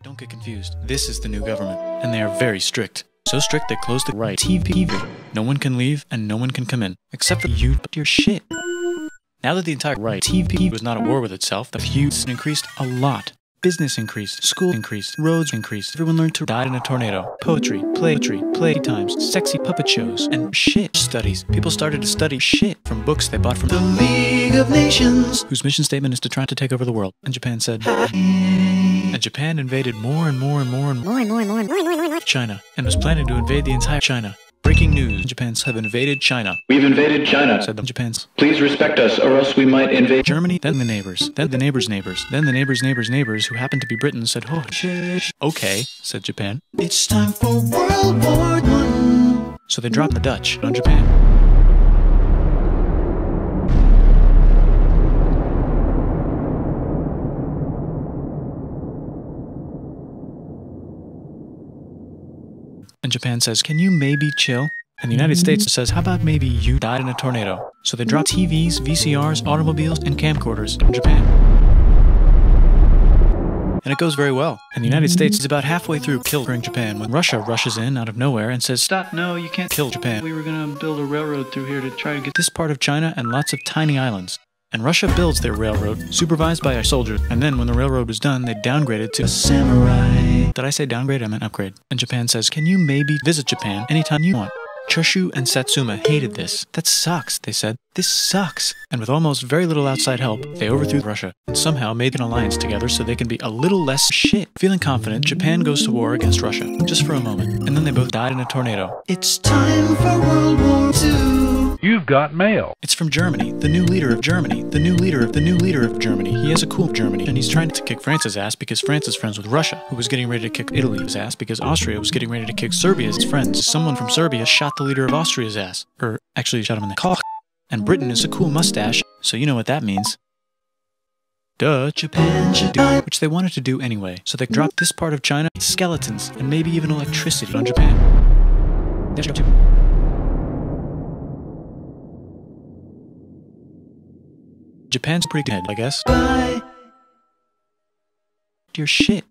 But don't get confused. This is the new government, and they are very strict. So strict they closed the YTP. No one can leave, and no one can come in. Except for you, but your shit. Now that the entire YTP was not at war with itself, the views increased a lot. Business increased, school increased, roads increased, everyone learned to die in a tornado. Poetry, playtimes, sexy puppet shows, and shit studies. People started to study shit from books they bought from the League of Nations, whose mission statement is to try to take over the world. And Japan said, and Japan invaded more China, and was planning to invade the entire China. Breaking news, Japan's have invaded China. We've invaded China, said the Japan's. Please respect us, or else we might invade Germany, then the neighbors, then the neighbors' neighbors, then the neighbors' neighbors, who happened to be Britain, said, oh, shit. Okay, said Japan. It's time for World War I. So they dropped the Dutch on Japan. And Japan says, can you maybe chill? And the United States says, how about maybe you died in a tornado? So they dropped TVs, VCRs, automobiles, and camcorders in Japan. And it goes very well. And the United States is about halfway through killing Japan when Russia rushes in out of nowhere and says, stop, no, you can't kill Japan. We were gonna build a railroad through here to try to get this part of China and lots of tiny islands. And Russia builds their railroad, supervised by our soldiers, and then when the railroad was done, they downgrade it to a samurai. Did I say downgrade? I meant upgrade. And Japan says, can you maybe visit Japan anytime you want? Choshu and Satsuma hated this. That sucks, they said. This sucks. And with almost very little outside help, they overthrew Russia, and somehow made an alliance together so they can be a little less shit. Feeling confident, Japan goes to war against Russia, just for a moment, and then they both died in a tornado. It's time for World War II. You've got mail. It's from Germany, the new leader of Germany, the new leader of Germany. He has a cool Germany, and he's trying to kick France's ass because France is friends with Russia, who was getting ready to kick Italy's ass because Austria was getting ready to kick Serbia's friends. Someone from Serbia shot the leader of Austria's ass. Or, actually shot him in the cock. And Britain is a cool mustache, so you know what that means. Duh, Japan should die, which they wanted to do anyway. So they dropped this part of China, skeletons, and maybe even electricity on Japan. Japan's pretty dead, I guess. Bye. Your shit.